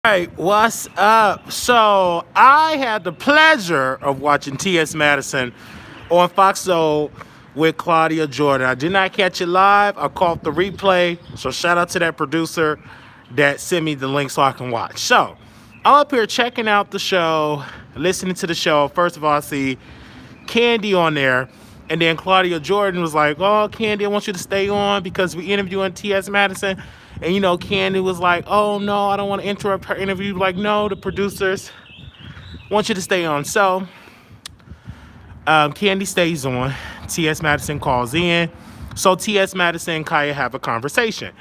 Hey, what's up? So I had the pleasure of watching T.S. Madison on Fox Soul with Claudia Jordan. I did not catch it live. I caught the replay. So shout out to that producer that sent me the link so I can watch. So I'm up here checking out the show, listening to the show. First of all, I see Candy on there. And then Claudia Jordan was like, "Oh, Candy, I want you to stay on because we interviewing T.S. Madison." And Candy was like, "Oh no, I don't want to interrupt her interview." Like, no, the producers want you to stay on. So Candy stays on. T.S. Madison calls in. So T.S. Madison and Khia have a conversation.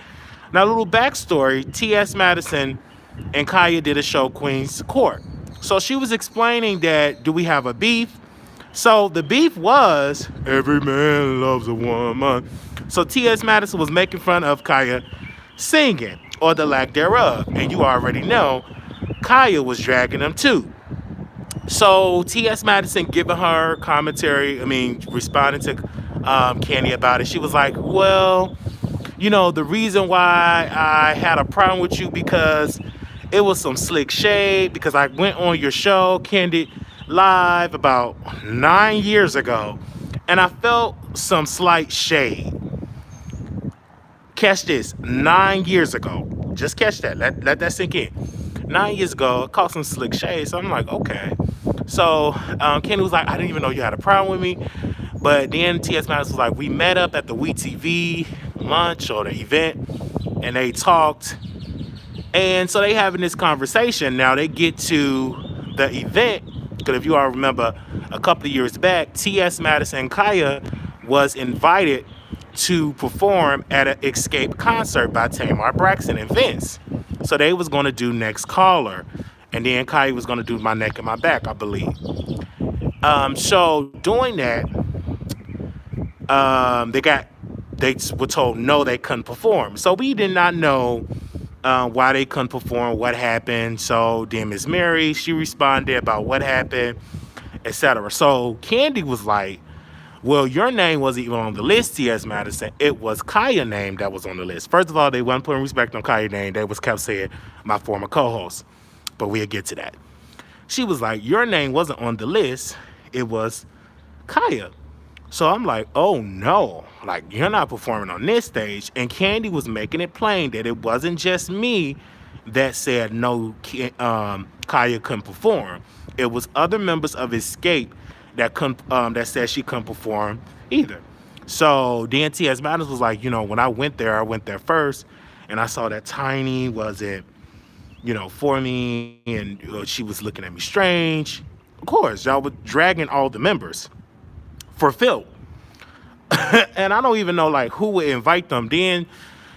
Now, a little backstory: T.S. Madison and Khia did a show, Queen's Court. So she was explaining that, do we have a beef? So the beef was every man loves a woman. So T.S. Madison was making fun of Khia singing or the lack thereof. And you already know Khia was dragging them too. So T.S. Madison giving her commentary, responding to Candy about it. She was like, well, the reason why I had a problem with you because it was some slick shade because I went on your show, Candy Live, about 9 years ago, and I felt some slight shade. Catch this, 9 years ago. Just catch that. Let that sink in. 9 years ago, I caught some slick shade. So I'm like, okay. So Kenny was like, I didn't even know you had a problem with me. But then T.S. Madison was like, we met up at the WeTV lunch or the event, and they talked. And so they having this conversation. Now they get to the event, because if you all remember, a couple of years back, T.S. Madison and Khia was invited to perform at an Xscape concert by Tamar Braxton and Vince. So they was going to do Next Caller. And then Khia was going to do My Neck and My Back, I believe. So doing that, they were told no, they couldn't perform. So we did not know why they couldn't perform, what happened. So then Miss Mary, she responded about what happened, etc. So Candy was like, well, your name wasn't even on the list, T.S. Madison. It was Khia's name that was on the list. First of all, they wasn't putting respect on Khia's name. They was kept saying my former co-host. But we'll get to that. She was like, your name wasn't on the list. It was Khia. So I'm like, oh no, like you're not performing on this stage. And Candy was making it plain that it wasn't just me that said no, Khia couldn't perform. It was other members of Xscape that said she couldn't perform either. So then T.S. Madison was like, when I went there first, and I saw that Tiny wasn't, for me, and she was looking at me strange. Of course, y'all were dragging all the members for Phil. And I don't even know like who would invite them. Then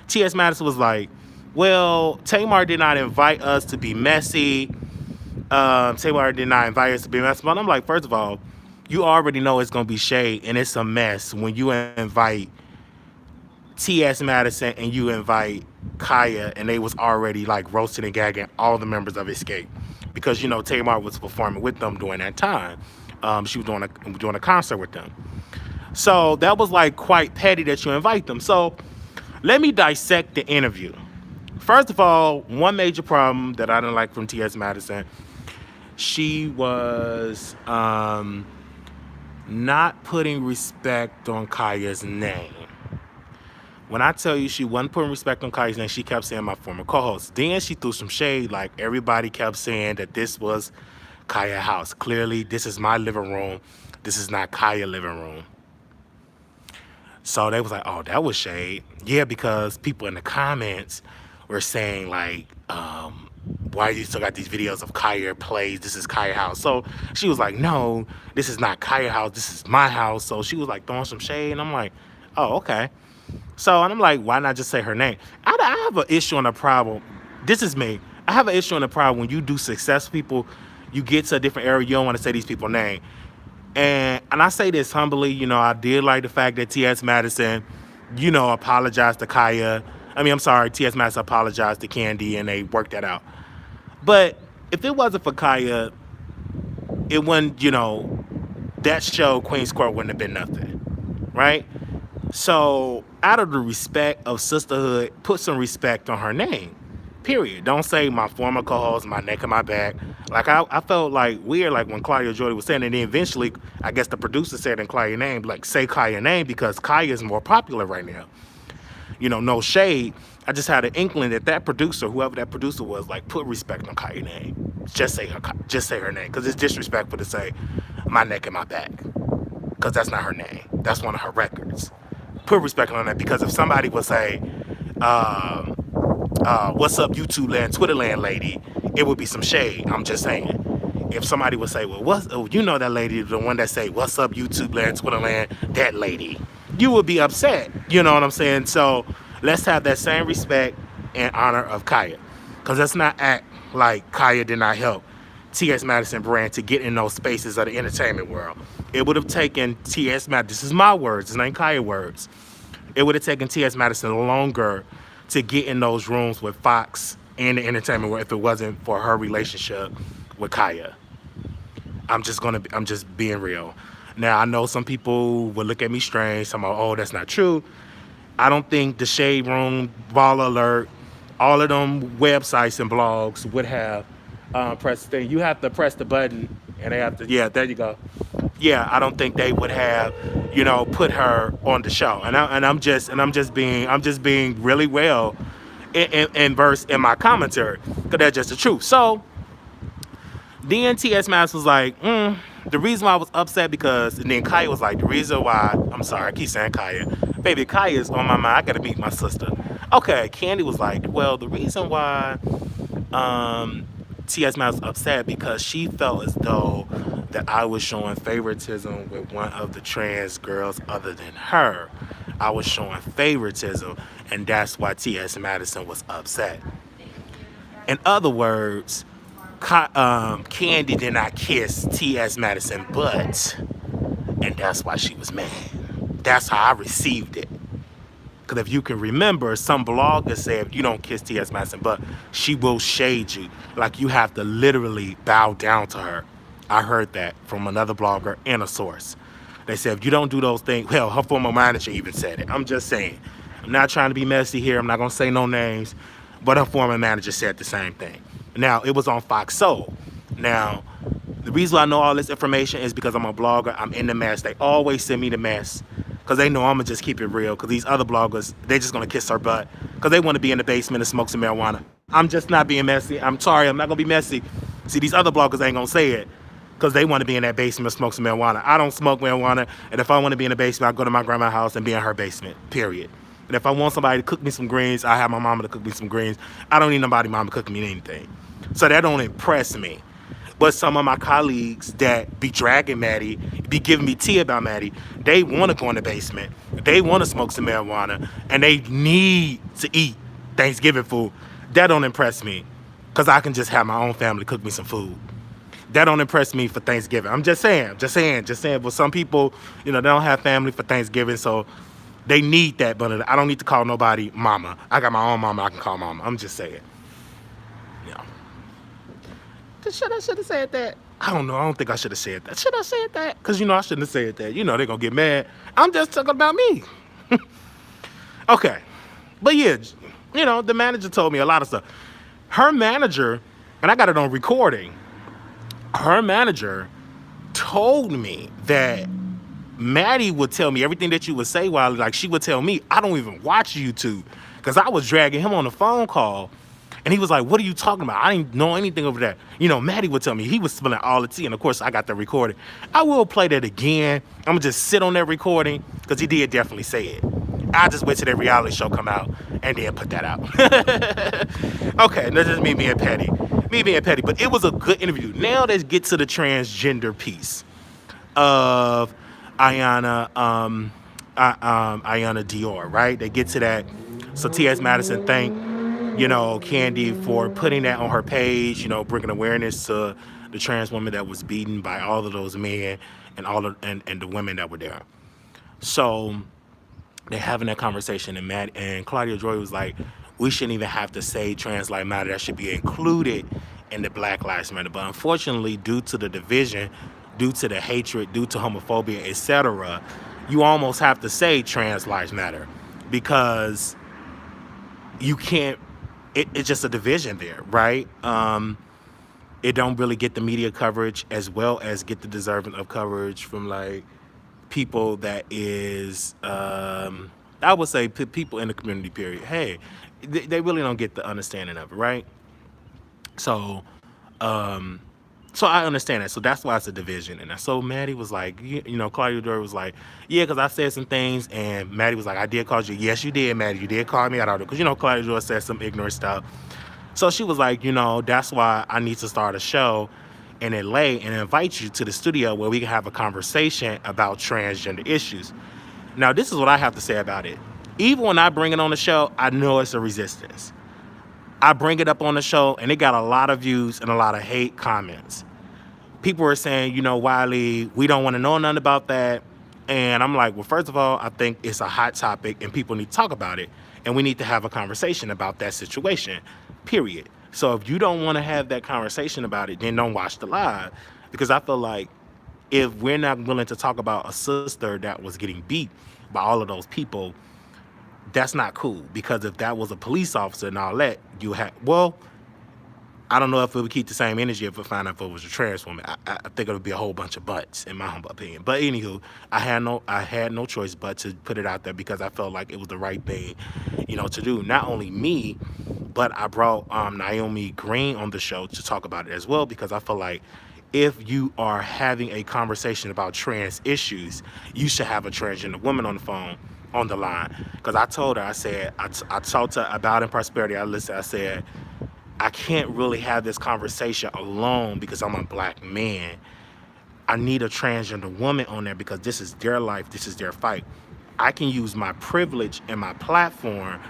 T.S. Madison was like, well, Tamar did not invite us to be messy. Tamar did not invite us to be messy. But I'm like, first of all, you already know it's going to be shade and it's a mess when you invite T.S. Madison and you invite Khia, and they was already like roasting and gagging all the members of Xscape because Tamar was performing with them during that time. She was doing a concert with them. So that was like quite petty that you invite them. So let me dissect the interview. First of all, one major problem that I didn't like from T.S. Madison, she was not putting respect on Khia's name. When I tell you she wasn't putting respect on Khia's name, she kept saying my former co-host. Then she threw some shade, like everybody kept saying that this was Khia's house. Clearly, this is my living room. This is not Khia's living room. So they was like, oh, that was shade. Yeah, because people in the comments were saying like, why you still got these videos of Khia plays? This is Khia's house. So she was like, no, this is not Khia's house. This is my house. So she was like throwing some shade. And I'm like, oh, okay. So, and I'm like, why not just say her name? I have an issue and a problem. This is me. I have an issue and a problem when you do success people, you get to a different area, you don't want to say these people's name. And I say this humbly, I did like the fact that T.S. Madison, apologized to Khia. T.S. Madison apologized to Candy and they worked that out. But if it wasn't for Khia, it wouldn't, that show, Queen's Court, wouldn't have been nothing, right? So out of the respect of sisterhood, put some respect on her name. Period. Don't say my former co-host, my neck and my back. Like I felt like weird, like when Claudia Jordan was saying, and then eventually, I guess the producer said in Claudia's name, like say Claudia's name because Claudia is more popular right now. No shade. I just had an inkling that that producer, whoever that producer was, like put respect on Claudia's name. Just say her name, because it's disrespectful to say my neck and my back, because that's not her name. That's one of her records. Put respect on that, because if somebody would say, what's up YouTube land, Twitter land lady, it would be some shade. I'm just saying. If somebody would say, well, that lady, the one that say, what's up YouTube land, Twitter land, that lady, you would be upset. You know what I'm saying? So let's have that same respect and honor of Khia. Because let's not act like Khia did not help T.S. Madison brand to get in those spaces of the entertainment world. It would have taken T.S. Madison, this is my words, this ain't Khia words. It would have taken T.S. Madison longer to get in those rooms with Fox and the entertainment world if it wasn't for her relationship with Khia. I'm just being real. Now, I know some people will look at me strange, some are, oh, that's not true. I don't think the Shade Room, Ball Alert, all of them websites and blogs would have pressed the thing. You have to press the button and they have to, yeah, there you go. Yeah, I don't think they would have, put her on the show. And I'm just being really well in verse in my commentary, because that's just the truth. So then T.S. Madison was like, the reason why I was upset because, and then Khia was like, the reason why, I'm sorry, I keep saying Khia. Baby, Khia is on my mind. I gotta meet my sister. Okay, Candy was like, well, the reason why T.S. Madison was upset because she felt as though that I was showing favoritism with one of the trans girls other than her. I was showing favoritism, and that's why T.S. Madison was upset. In other words, Candy did not kiss T.S. Madison butt, and that's why she was mad. That's how I received it. Because if you can remember, some bloggers said if you don't kiss T.S. Madison butt, she will shade you. Like you have to literally bow down to her. I heard that from another blogger and a source. They said if you don't do those things, well, her former manager even said it. I'm just saying. I'm not trying to be messy here. I'm not going to say no names. But her former manager said the same thing. Now, it was on Fox Soul. Now, the reason I know all this information is because I'm a blogger. I'm in the mess. They always send me the mess because they know I'm going to just keep it real, because these other bloggers, they're just going to kiss her butt because they want to be in the basement and smoke some marijuana. I'm just not being messy. I'm sorry. I'm not going to be messy. See, these other bloggers ain't going to say it because they want to be in that basement and smoke some marijuana. I don't smoke marijuana, and if I want to be in the basement, I go to my grandma's house and be in her basement, period. And if I want somebody to cook me some greens, I have my mama to cook me some greens. I don't need nobody mama cooking me anything. So that don't impress me. But some of my colleagues that be dragging Maddie, be giving me tea about Maddie, they want to go in the basement. They want to smoke some marijuana. And they need to eat Thanksgiving food. That don't impress me. Because I can just have my own family cook me some food. That don't impress me for Thanksgiving. I'm just saying. But some people, they don't have family for Thanksgiving, so they need that. But I don't need to call nobody mama. I got my own mama I can call mama. I'm just saying. Should I have said that? I don't know. I don't think I should have said that. Should I said that? Because, I shouldn't have said that. They're going to get mad. I'm just talking about me. Okay. But, yeah, the manager told me a lot of stuff. Her manager, and I got it on recording, her manager told me that Maddie would tell me everything that you would say, while like she would tell me, I don't even watch YouTube, because I was dragging him on a phone call. And he was like, what are you talking about? I didn't know anything over that. Maddie would tell me. He was spilling all the tea. And, of course, I got the recording. I will play that again. I'm going to just sit on that recording because he did definitely say it. I'll just wait till that reality show come out and then put that out. Okay, that's just me being petty. But it was a good interview. Now let's get to the transgender piece of Ayana Dior, right? They get to that. So T.S. Madison thanked Candy for putting that on her page, bringing awareness to the trans woman that was beaten by all of those men and the women that were there. So they're having that conversation, and Claudia Joy was like, we shouldn't even have to say trans lives matter. That should be included in the Black Lives Matter. But unfortunately, due to the division, due to the hatred, due to homophobia, etc., you almost have to say trans lives matter, because you can't it's just a division there, right? It don't really get the media coverage as well as get the deserving of coverage from like people that is I would say people in the community period. Hey, they really don't get the understanding of it, right? So um so I understand that. So that's why it's a division. And so Maddie was like, Claudia Dory was like, yeah, because I said some things. And Maddie was like, I did call you. Yes, you did, Maddie. You did call me out on it. Because, Claudia Dory said some ignorant stuff. So she was like, that's why I need to start a show in LA and invite you to the studio where we can have a conversation about transgender issues. Now, this is what I have to say about it. Even when I bring it on the show, I know it's a resistance. I bring it up on the show and it got a lot of views and a lot of hate comments. People were saying, Wiley, we don't want to know nothing about that. And I'm like, well, first of all, I think it's a hot topic and people need to talk about it. And we need to have a conversation about that situation, period. So if you don't want to have that conversation about it, then don't watch the live. Because I feel like if we're not willing to talk about a sister that was getting beat by all of those people, that's not cool. Because if that was a police officer and all that, I don't know if it would keep the same energy if we found out if it was a trans woman. I think it would be a whole bunch of butts, in my humble opinion. But anywho, I had no choice but to put it out there because I felt like it was the right thing, to do. Not only me, but I brought Naomi Green on the show to talk about it as well because I feel like if you are having a conversation about trans issues, you should have a transgender woman on the phone on the line. Because I told her, I said, I talked to her about in prosperity. I said, I can't really have this conversation alone because I'm a black man. I need a transgender woman on there because this is their life, this is their fight. I can use my privilege and my platform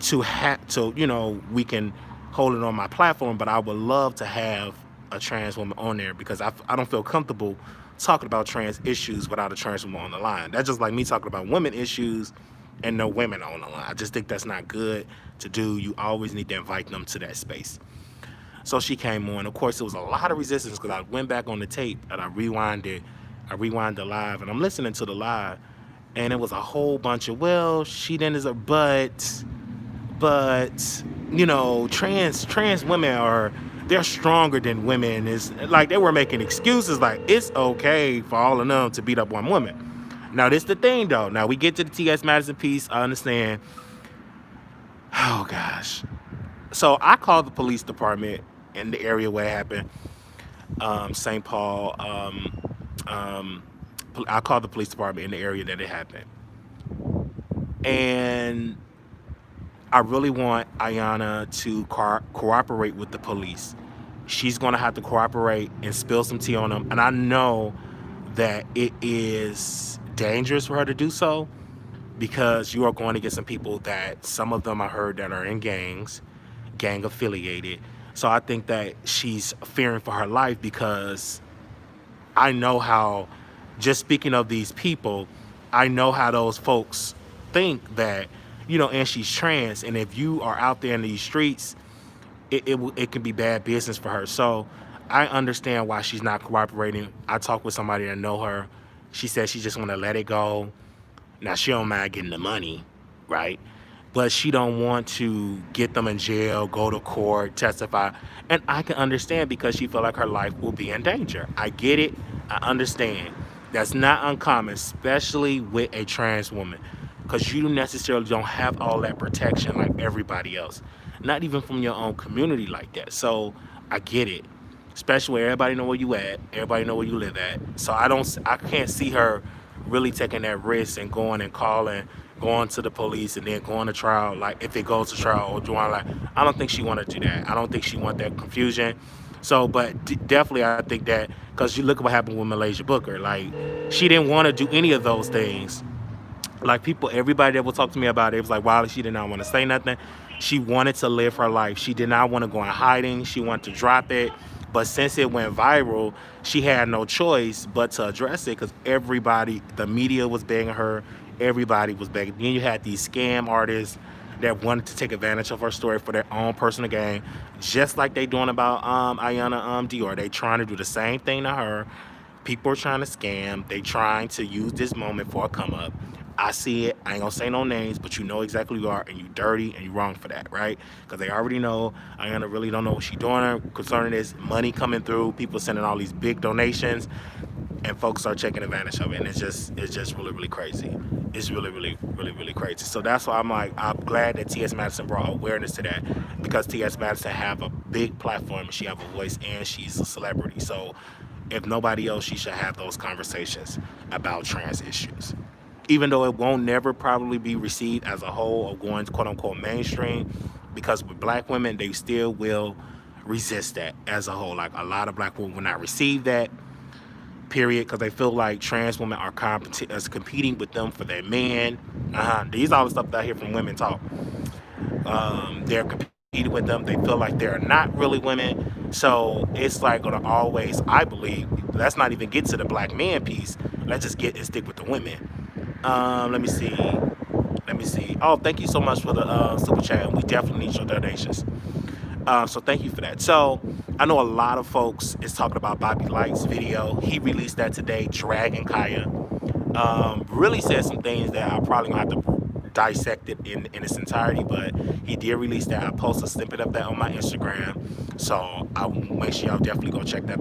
we can hold it on my platform, but I would love to have a trans woman on there because I don't feel comfortable talking about trans issues without a trans woman on the line. That's just like me talking about women issues and no women on the line. I just think that's not good to do. You always need to invite them to that space. So she came on. Of course, there was a lot of resistance because I went back on the tape and I rewound the live, and I'm listening to the live, and it was a whole bunch of, well, she then is a but trans women they're stronger than women. It's like they were making excuses like it's okay for all of them to beat up one woman. Now, this is the thing, though. Now, we get to the T.S. Madison piece. I understand. Oh, gosh. So, I called the police department in the area where it happened, St. Paul. I called the police department in the area that it happened. And I really want Ayanna to cooperate with the police. She's going to have to cooperate and spill some tea on them. And I know that it is dangerous for her to do so because you are going to get some people that some of them I heard that are in gang affiliated. So I think that she's fearing for her life because I know how, just speaking of these people, I know how those folks think that, and she's trans. And if you are out there in these streets, it can be bad business for her. So I understand why she's not cooperating. I talked with somebody that know her. She said she just want to let it go. Now, she don't mind getting the money, right? But she don't want to get them in jail, go to court, testify. And I can understand because she feel like her life will be in danger. I get it. I understand. That's not uncommon, especially with a trans woman, because you necessarily don't have all that protection like everybody else, not even from your own community like that. So I get it, especially where everybody know where you at, everybody know where you live at. So I can't see her really taking that risk and going and calling, going to the police and then going to trial. Like if it goes to trial or doing like, I don't think she want to do that. I don't think she want that confusion. So, but definitely I think that, because you look at what happened with Malaysia Booker. Like, she didn't want to do any of those things. Like everybody that will talk to me about it was like, Wiley, she did not want to say nothing. She wanted to live her life. She did not want to go in hiding. She wanted to drop it. But since it went viral, she had no choice but to address it because everybody, the media was begging her. Everybody was begging. Then you had these scam artists that wanted to take advantage of her story for their own personal gain, just like they doing about Ayanna Dior. They trying to do the same thing to her. People are trying to scam. They trying to use this moment for a come up. I see it. I ain't gonna say no names, but you know exactly who you are, and you dirty and you wrong for that, right? Because they already know. Ayana really don't know what she doing concerning this money coming through. People sending all these big donations, and folks are taking advantage of it, and it's just really really crazy. It's really crazy. So that's why I'm glad that T.S. Madison brought awareness to that, because T.S. Madison have a big platform, she have a voice, and she's a celebrity. So if nobody else, she should have those conversations about trans issues, even though it won't never probably be received as a whole or going quote unquote mainstream, because with black women they still will resist that as a whole. Like a lot of black women will not receive that, period, because they feel like trans women are competing with them for their man. These are all the stuff that I hear from women talk. They're competing with them. They feel like they're not really women. So it's like gonna always, I believe, let's not even get to the black man piece. Let's just get and stick with the women. Let me see. Let me see. Oh, thank you so much for the super chat. We definitely need your donations. So thank you for that. So I know a lot of folks is talking about Bobby Light's video. He released that today, dragging Khia. Really said some things that I probably gonna have to dissect it in its entirety, but he did release that. I posted a snippet of that on my Instagram, so I'll make sure y'all definitely go check that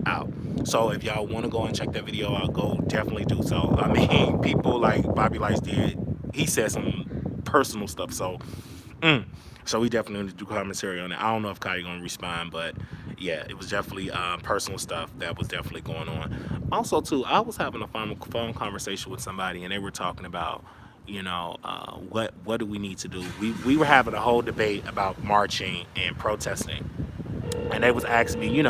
out. So if y'all want to go and check that video out, go definitely do so. I mean, people like Bobby Lights did, he said some personal stuff, so so we definitely need to do commentary on it. I don't know if Khia gonna respond, but yeah, it was definitely personal stuff that was definitely going on. Also, too, I was having a phone conversation with somebody, and they were talking about, what do we need to do? We were having a whole debate about marching and protesting, and they was asking me,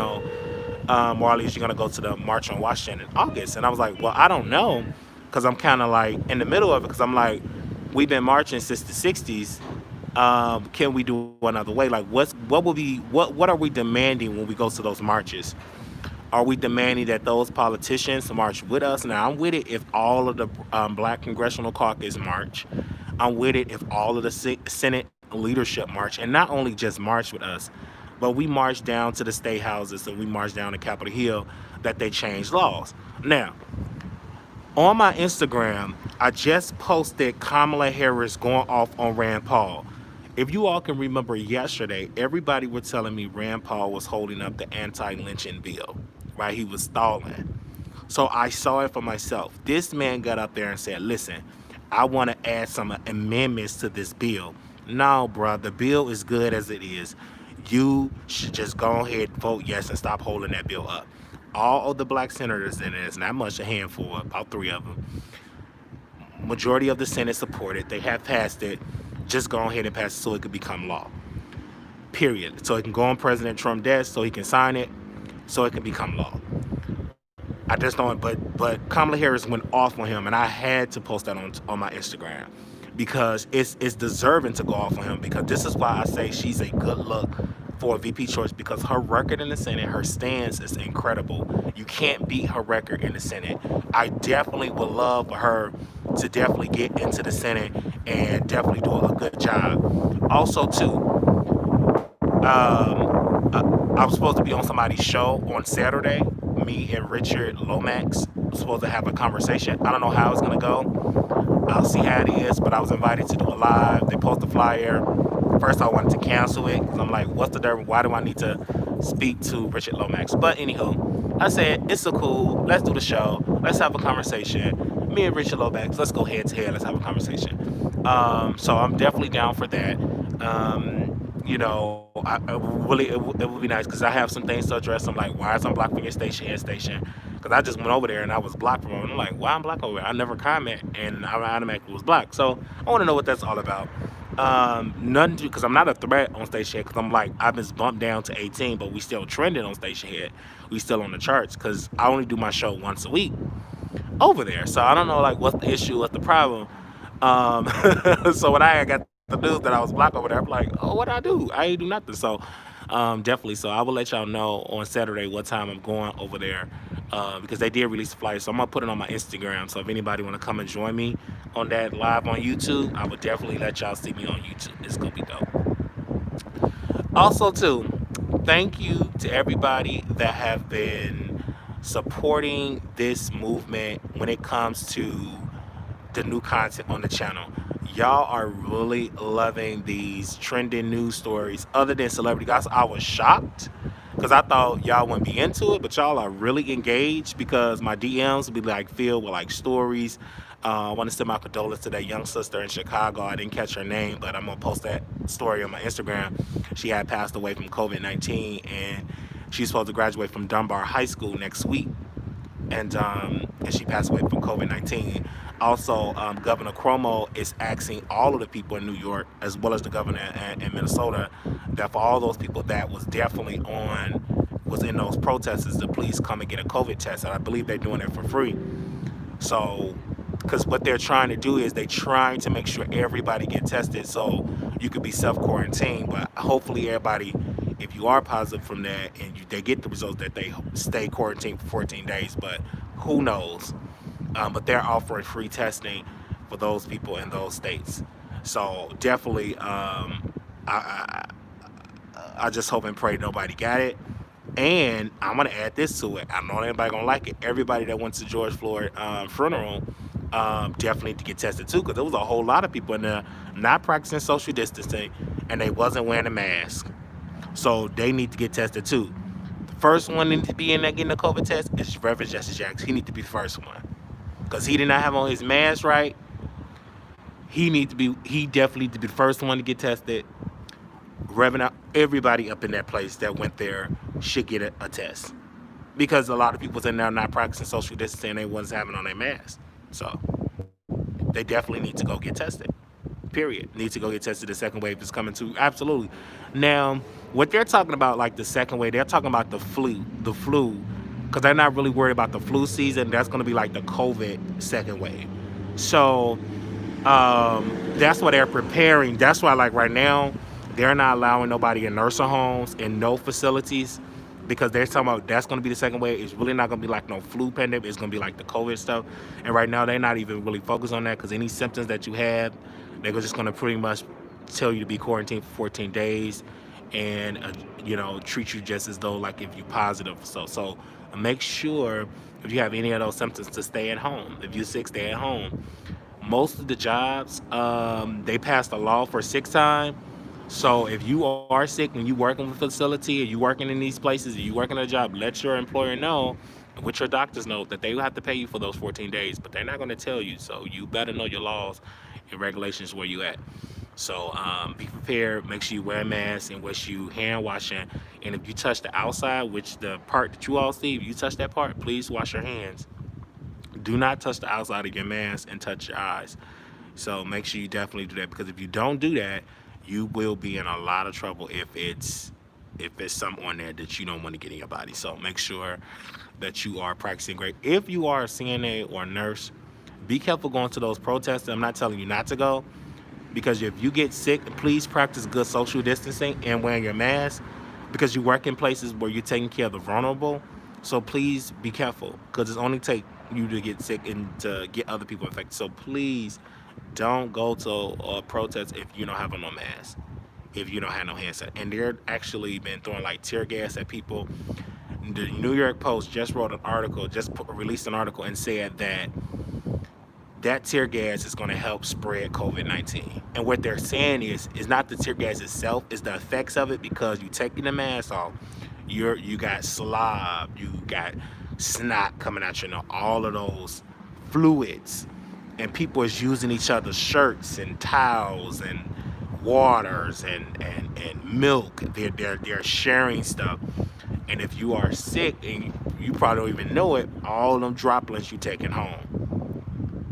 Marley, is you gonna go to the march on Washington in August? And I was like, well, I don't know, because I'm kind of like in the middle of it, because I'm like, we've been marching since the '60s. Can we do another way? Like, what are we demanding when we go to those marches? Are we demanding that those politicians march with us? Now, I'm with it if all of the Black Congressional Caucus march. I'm with it if all of the Senate leadership march, and not only just march with us, but we march down to the state houses and we march down to Capitol Hill, that they change laws. Now, on my Instagram, I just posted Kamala Harris going off on Rand Paul. If you all can remember yesterday, everybody was telling me Rand Paul was holding up the anti-lynching bill, right? He was stalling. So I saw it for myself. This man got up there and said, listen, I want to add some amendments to this bill. No, bro, the bill is good as it is. You should just go ahead and vote yes and stop holding that bill up. All of the black senators, and it's not much, a handful, about 3 of them, majority of the Senate support it. They have passed it. Just go ahead and pass it so it could become law. Period. So it can go on President Trump's desk, so he can sign it, so it can become law. I just don't. But Kamala Harris went off on him, and I had to post that on my Instagram, because it's deserving to go off on him, because this is why I say she's a good look for a VP choice, because her record in the Senate, her stance is incredible. You can't beat her record in the Senate. I definitely would love for her to definitely get into the Senate and definitely do a good job. Also, too, I was supposed to be on somebody's show on Saturday. Me and Richard Lomax were supposed to have a conversation. I don't know how it's gonna go. I'll see how it is, but I was invited to do a live. They posted a flyer. First, I wanted to cancel it, because I'm like, what's the difference? Why do I need to speak to Richard Lomax? But anywho, I said, it's so cool. Let's do the show. Let's have a conversation. Me and Richard Lomax, let's go head to head. Let's have a conversation. So I'm definitely down for that. It would be nice, because I have some things to address. I'm like, why is I'm blocked from your station and station? Because I just went over there and I was blocked from them. I'm like, why I'm blocked over there? I never comment, and I automatically was blocked. So I want to know what that's all about. Nothing, because I'm not a threat on Station Head, because I'm like, I've been bumped down to 18, but we still trending on Station Head. We still on the charts, because I only do my show once a week over there. So I don't know, like, what's the issue, what's the problem. So when I got the news that I was blocked over there, I'm like, oh, what I do? I ain't do nothing. So definitely. So I will let y'all know on Saturday what time I'm going over there, because they did release the flyer. So I'm gonna put it on my Instagram. So if anybody want to come and join me on that live on YouTube, I would definitely let y'all see me on YouTube. It's gonna be dope. Also, too, thank you to everybody that have been supporting this movement when it comes to the new content on the channel. Y'all are really loving these trending news stories other than celebrity gossip. I was shocked because I thought y'all wouldn't be into it, but y'all are really engaged because my DMs will be like filled with like stories. I want to send my condolences to that young sister in Chicago. I didn't catch her name, but I'm gonna post that story on my Instagram. She had passed away from COVID-19, and she's supposed to graduate from Dunbar High School next week, and she passed away from COVID-19. Also, Governor Cuomo is asking all of the people in New York, as well as the governor in Minnesota, that for all those people that was in those protests, to please come and get a COVID test. And I believe they're doing it for free. So, because what they're trying to do is they're trying to make sure everybody get tested, so you could be self-quarantined. But hopefully everybody, if you are positive from that and they get the results, that they stay quarantined for 14 days. But who knows? But they're offering free testing for those people in those states. So definitely, I just hope and pray nobody got it. And I'm gonna add this to it. I know everybody gonna like it. Everybody that went to George Floyd funeral definitely need to get tested too, because there was a whole lot of people in there not practicing social distancing and they wasn't wearing a mask. So they need to get tested too. The first one need to be in there getting a COVID test is Reverend Jesse Jackson. He need to be the first one because he did not have on his mask right. He definitely need to be the first one to get tested. Reverend, everybody up in that place that went there should get a test, because a lot of people's in there not practicing social distancing and they wasn't having on their mask. So they definitely need to go get tested. Period. Need to go get tested. The second wave is coming too. Absolutely. Now, what they're talking about, like the second wave, they're talking about the flu, because they're not really worried about the flu season. That's going to be like the COVID second wave. So that's what they're preparing. That's why, like right now, they're not allowing nobody in nursing homes and no facilities, because they're talking about that's going to be the second wave. It's really not going to be like no flu pandemic. It's going to be like the COVID stuff. And right now, they're not even really focused on that, because any symptoms that you have, they're just going to pretty much tell you to be quarantined for 14 days and, treat you just as though like if you're positive. So make sure if you have any of those symptoms to stay at home. If you're sick, stay at home. Most of the jobs, they passed a law for sick time. So if you are sick and you work in a facility or you working in these places or you working a job, let your employer know, with your doctor's note, that they will have to pay you for those 14 days, but they're not going to tell you. So you better know your laws and regulations where you at. So be prepared. Make sure you wear a mask and wash you hand washing. And if you touch the outside, which the part that you all see, if you touch that part, please wash your hands. Do not touch the outside of your mask and touch your eyes. So make sure you definitely do that, because if you don't do that, you will be in a lot of trouble if it's something on there that you don't want to get in your body. So make sure that you are practicing great. If you are a CNA or a nurse, be careful going to those protests. I'm not telling you not to go, because if you get sick, please practice good social distancing and wearing your mask, because you work in places where you're taking care of the vulnerable. So please be careful, because it's only take you to get sick and to get other people infected. So please don't go to a protest if you don't have on no mask, if you don't have no hand sanitizer. And they're actually been throwing like tear gas at people. The New York Post just released an article and said that tear gas is going to help spread COVID-19. And what they're saying is not the tear gas itself, it's the effects of it, because you taking the mask off, you got slob, you got snot coming out your nose, all of those fluids, and people is using each other's shirts and towels and waters and milk. They're sharing stuff. And if you are sick and you probably don't even know it, all them droplets you taking home.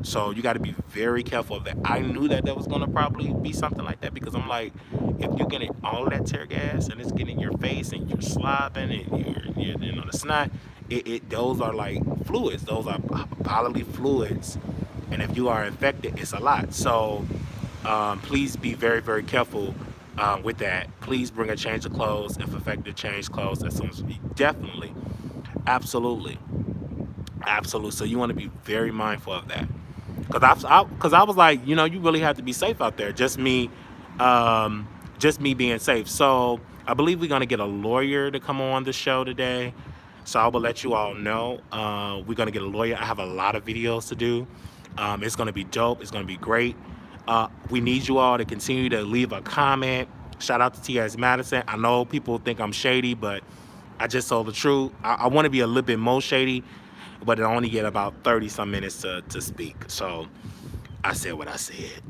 So you got to be very careful of that. I knew that was going to probably be something like that, because I'm like, if you're getting all of that tear gas and it's getting in your face and you're slobbing and you're the snot, those are like fluids. Those are bodily fluids. And if you are infected, it's a lot. So please be very, very careful with that. Please bring a change of clothes. If affected, change clothes as soon as definitely. Absolutely. So you want to be very mindful of that. Because I was like, you really have to be safe out there. Just me being safe. So I believe we're going to get a lawyer to come on the show today. So I will let you all know. We're going to get a lawyer. I have a lot of videos to do. It's going to be dope. It's going to be great. We need you all to continue to leave a comment. Shout out to T.S. Madison. I know people think I'm shady, but I just told the truth. I want to be a little bit more shady, but I only get about 30 some minutes to speak. So I said what I said.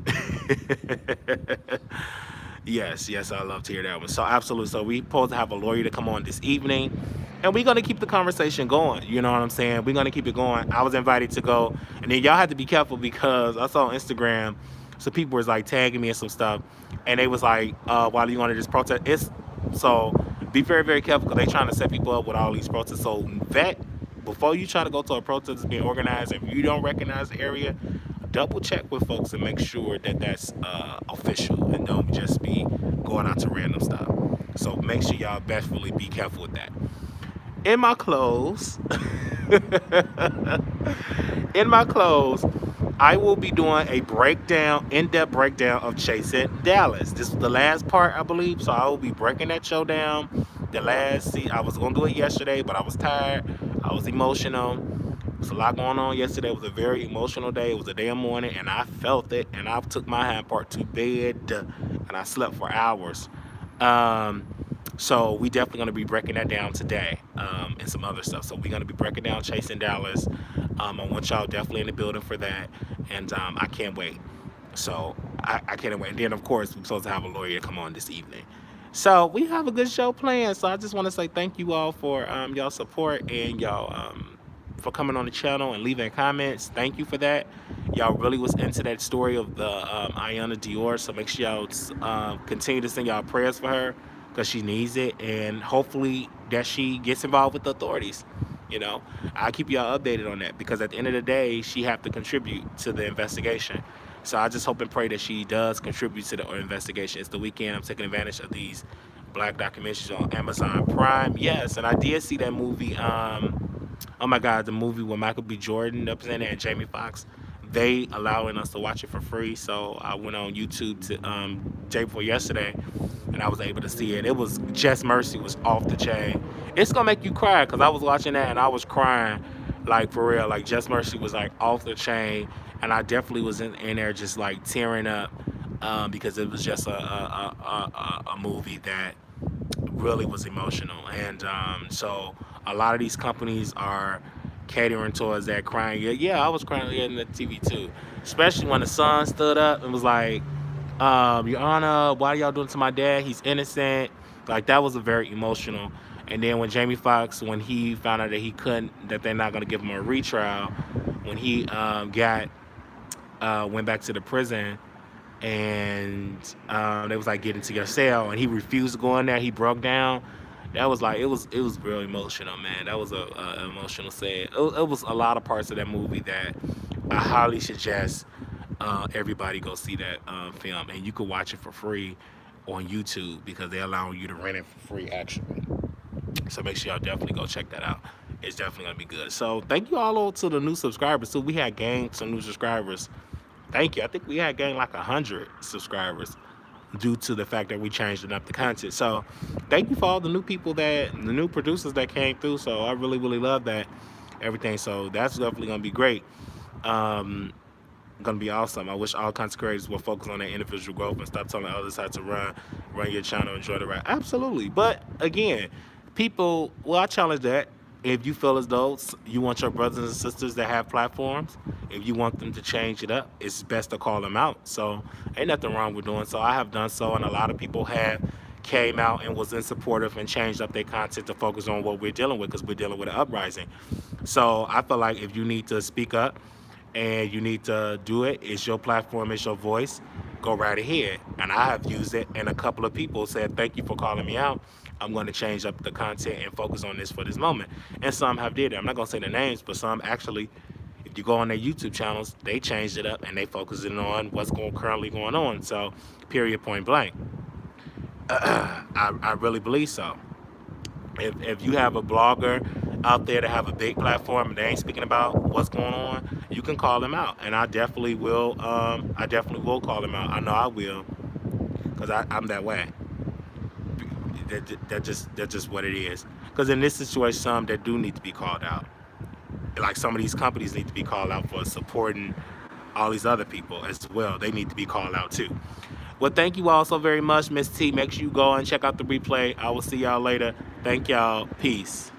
Yes, I love to hear that one. So absolutely. So we supposed to have a lawyer to come on this evening, and we're gonna keep the conversation going. You know what I'm saying? We're gonna keep it going. I was invited to go, and then y'all have to be careful because I saw on Instagram, some people was like tagging me and some stuff, and they was like, "Why do you want to just protest?" It's so be very very careful because they trying to set people up with all these protests. So vet before you try to go to a protest that's being organized. If you don't recognize the area, double check with folks and make sure that that's official and don't just be going out to random stuff. So make sure y'all definitely be careful with that. In my clothes, in my clothes, I will be doing a breakdown, in-depth breakdown of Chasing Dallas. This is the last part, I believe. So I will be breaking that show down. I was gonna do it yesterday, but I was tired. I was emotional. There was a lot going on yesterday. It was a very emotional day. It was a damn morning, and I felt it. And I took my hand part to bed, and I slept for hours. Um, so we definitely gonna be breaking that down today, and some other stuff. So we're gonna be breaking down Chasing Dallas. I want y'all definitely in the building for that, and I can't wait. So I can't wait. And then of course we're supposed to have a lawyer come on this evening. So we have a good show planned. So I just want to say thank you all for y'all support and y'all for coming on the channel and leaving comments. Thank you for that. Y'all really was into that story of the Ayana Dior. So make sure y'all continue to send y'all prayers for her because she needs it, and hopefully that she gets involved with the authorities. You know, I'll keep y'all updated on that because at the end of the day, she have to contribute to the investigation. So I just hope and pray that she does contribute to the investigation. It's the weekend. I'm taking advantage of these black documentaries on Amazon Prime. Yes, and I did see that movie. Oh my God, the movie with Michael B. Jordan represented and Jamie Foxx. They allowing us to watch it for free. So I went on YouTube to day before yesterday, and I was able to see it. It was Just Mercy was off the chain. It's gonna make you cry because I was watching that and I was crying, like for real. Like Just Mercy was like off the chain, and I definitely was in there just like tearing up because it was just a movie that really was emotional. And so a lot of these companies are catering towards that crying. Yeah, I was crying in the TV too, especially when the son stood up and was like, Your Honor, why y'all doing it to my dad? He's innocent. Like that was a very emotional. And then when Jamie Foxx, when he found out that he couldn't, that they're not gonna give him a retrial, when he went back to the prison, and they was like, get into your cell, and he refused to go in there. He broke down. That was like it was real emotional, man. That was a emotional scene. It was a lot of parts of that movie that I highly suggest everybody go see that film, and you can watch it for free on YouTube because they're allowing you to rent it for free actually. So make sure y'all definitely go check that out. It's definitely gonna be good. So thank you all to the new subscribers. So we had gained some new subscribers. Thank you. I think we had gained like 100 subscribers due to the fact that we changed up the content. So thank you for all the new people the new producers that came through. So I really, really love that everything. So that's definitely gonna be great. Um, Gonna be awesome. I wish all content creators will focus on their individual growth and stop telling others how to run your channel, enjoy the ride. Absolutely. But again, people, well, I challenge that. If you feel as though you want your brothers and sisters that have platforms, if you want them to change it up, it's best to call them out. So ain't nothing wrong with doing so. I have done so, and a lot of people have came out and was in supportive and changed up their content to focus on what we're dealing with because we're dealing with an uprising. So I feel like if you need to speak up and you need to do it, it's your platform, it's your voice, go right ahead. And I have used it, and a couple of people said, thank you for calling me out. I'm going to change up the content and focus on this for this moment. And some have did it. I'm not going to say the names, but some actually, if you go on their YouTube channels, they changed it up and they focusing on what's currently going on. So, period, point blank. I really believe so. If you have a blogger out there that have a big platform and they ain't speaking about what's going on, you can call them out, and I definitely will. I definitely will call them out. I know I will, because I'm that way. That's just what it is. Because in this situation, some that do need to be called out, like some of these companies need to be called out for supporting all these other people as well. They need to be called out too. Well, thank you all so very much, Miss T. Make sure you go and check out the replay. I will see y'all later. Thank y'all. Peace.